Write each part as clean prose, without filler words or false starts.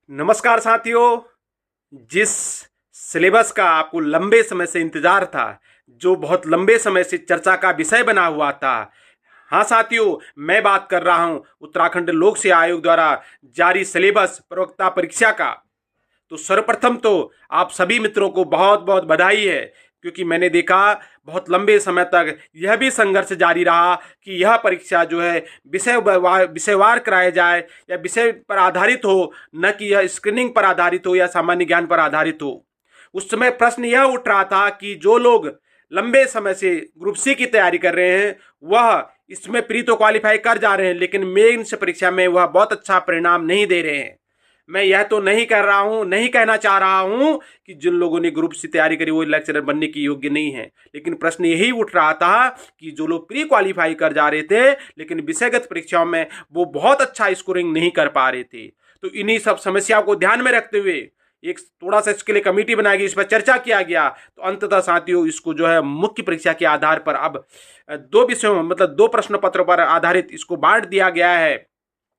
नमस्कार साथियों। जिस सिलेबस का आपको लंबे समय से इंतजार था, जो बहुत लंबे समय से चर्चा का विषय बना हुआ था, हाँ साथियों, मैं बात कर रहा हूं उत्तराखंड लोक सेवा आयोग द्वारा जारी सिलेबस प्रवक्ता परीक्षा का। तो सर्वप्रथम तो आप सभी मित्रों को बहुत बहुत बधाई है, क्योंकि मैंने देखा बहुत लंबे समय तक यह भी संघर्ष जारी रहा कि यह परीक्षा जो है विषयवार कराया जाए या विषय पर आधारित हो, न कि यह स्क्रीनिंग पर आधारित हो या सामान्य ज्ञान पर आधारित हो। उस समय प्रश्न यह उठ रहा था कि जो लोग लंबे समय से ग्रुप सी की तैयारी कर रहे हैं वह इसमें प्री तो क्वालिफाई कर जा रहे हैं, लेकिन मेंस परीक्षा में वह बहुत अच्छा परिणाम नहीं दे रहे हैं। मैं यह तो नहीं कर रहा हूं, नहीं कहना चाह रहा हूं कि जिन लोगों ने ग्रुप से तैयारी करी वो लेक्चरर बनने की योग्य नहीं है, लेकिन प्रश्न यही उठ रहा था कि जो लोग प्री क्वालिफाई कर जा रहे थे लेकिन विषयगत परीक्षाओं में वो बहुत अच्छा स्कोरिंग नहीं कर पा रहे थे। तो इन्हीं सब समस्याओं को ध्यान में रखते हुए एक थोड़ा सा इसके लिए कमेटी बनाई गई, इस पर चर्चा किया गया। तो अंततः साथियों इसको जो है मुख्य परीक्षा के आधार पर अब दो विषयों मतलब दो प्रश्न पत्रों पर आधारित इसको बांट दिया गया है।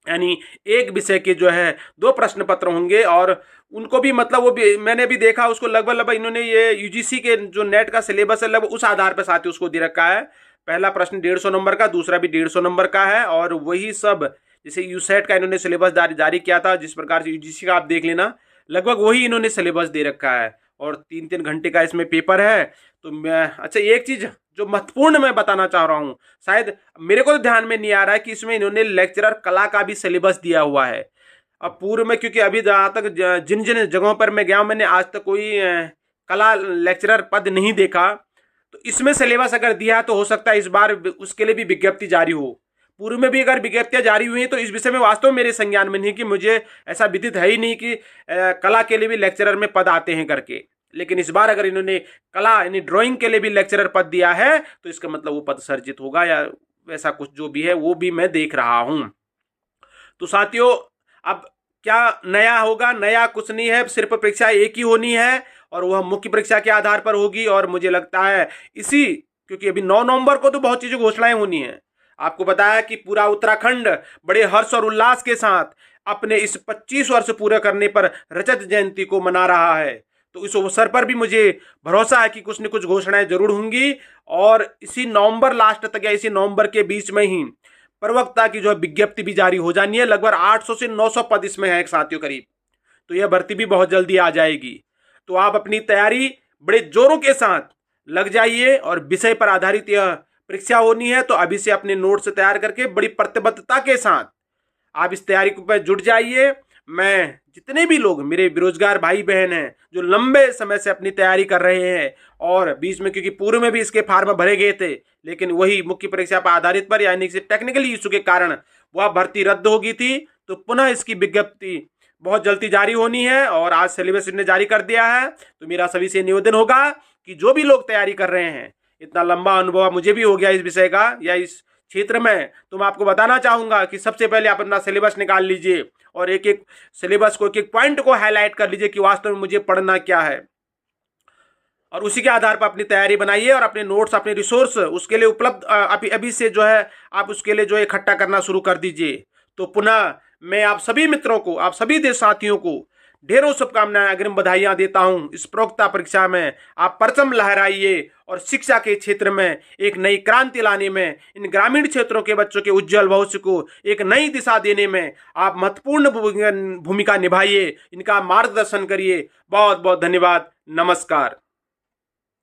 यानी एक विषय के जो है दो प्रश्न पत्र होंगे और उनको भी मतलब वो भी मैंने भी देखा उसको लगभग इन्होंने ये यूजीसी के जो नेट का सिलेबस है लगभग उस आधार पर साथियों उसको दे रखा है। पहला प्रश्न 150 नंबर का, दूसरा भी 150 नंबर का है और वही सब जैसे यूसेट का इन्होंने सिलेबस जारी किया था, जिस प्रकार से यूजीसी का आप देख लेना लगभग वही इन्होंने सिलेबस दे रखा है और 3-3 घंटे का इसमें पेपर है। तो मैं अच्छा एक चीज जो महत्वपूर्ण मैं बताना चाह रहा हूँ, शायद मेरे को तो ध्यान में नहीं आ रहा है कि इसमें इन्होंने लेक्चरर कला का भी सिलेबस दिया हुआ है। अब पूर्व में क्योंकि अभी जहाँ तक जिन जिन जगहों पर मैं गया हूँ मैंने आज तक कोई कला लेक्चरर पद नहीं देखा। तो इसमें सिलेबस अगर दिया तो हो सकता है इस बार उसके लिए भी विज्ञप्ति जारी हो। पूर्व में भी अगर विज्ञप्तियां जारी हुई तो इस विषय में वास्तव में मेरे संज्ञान में नहीं कि मुझे ऐसा विदित है ही नहीं कि कला के लिए भी लेक्चरर में पद आते हैं करके। लेकिन इस बार अगर इन्होंने कला यानी ड्राइंग के लिए भी लेक्चरर पद दिया है तो इसका मतलब वो पद सर्जित होगा या वैसा कुछ जो भी है वो भी मैं देख रहा हूं। तो साथियों अब क्या नया होगा? नया कुछ नहीं है, सिर्फ परीक्षा एक ही होनी है और वह मुख्य परीक्षा के आधार पर होगी। और मुझे लगता है इसी क्योंकि अभी 9 नवंबर को तो बहुत चीज़ों घोषणाएं होनी है। आपको बताया कि पूरा उत्तराखंड बड़े हर्ष और उल्लास के साथ अपने इस 25 वर्ष पूरे करने पर रजत जयंती को मना रहा है। तो इस अवसर पर भी मुझे भरोसा है कि कुछ न कुछ घोषणाएं जरूर होंगी और इसी नवंबर लास्ट तक या इसी नवंबर के बीच में ही प्रवक्ता की जो है विज्ञप्ति भी जारी हो जानी है। लगभग 800 से 900 पद इसमें है साथियों करीब। तो यह भर्ती भी बहुत जल्दी आ जाएगी। तो आप अपनी तैयारी बड़े जोरों के साथ लग जाइए और विषय पर आधारित यह परीक्षा होनी है। तो अभी से अपने नोट्स तैयार करके बड़ी प्रतिबद्धता के साथ आप इस तैयारी पर जुट जाइए। मैं जितने भी लोग मेरे बेरोजगार भाई बहन हैं जो लंबे समय से अपनी तैयारी कर रहे हैं और बीच में क्योंकि पूर्व में भी इसके फार्म भरे गए थे लेकिन वही मुख्य परीक्षा पर आधारित पर यानी कि टेक्निकल इशू के कारण वह भर्ती रद्द हो गई थी, तो पुनः इसकी विज्ञप्ति बहुत जल्दी जारी होनी है और आज सिलेबस ने जारी कर दिया है। तो मेरा सभी से निवेदन होगा कि जो भी लोग तैयारी कर रहे हैं, इतना लंबा अनुभव मुझे भी हो गया इस विषय का या इस क्षेत्र में, तो मैं आपको बताना चाहूंगा कि सबसे पहले आप अपना सिलेबस निकाल लीजिए और एक एक सिलेबस को एक एक पॉइंट को हाईलाइट कर लीजिए कि वास्तव में मुझे पढ़ना क्या है और उसी के आधार पर अपनी तैयारी बनाइए और अपने नोट्स अपने रिसोर्स उसके लिए उपलब्ध अभी से जो है आप उसके लिए जो इकट्ठा करना शुरू कर दीजिए। तो पुनः मैं आप सभी मित्रों को, आप सभी देश साथियों को ढेरों शुभकामनाएं, अग्रिम बधाइयां देता हूं। इस प्रोक्ता परीक्षा में आप परचम लहराइए और शिक्षा के क्षेत्र में एक नई क्रांति लाने में, इन ग्रामीण क्षेत्रों के बच्चों के उज्जवल भविष्य को एक नई दिशा देने में आप महत्वपूर्ण भूमिका निभाइए, इनका मार्गदर्शन करिए। बहुत बहुत धन्यवाद। नमस्कार।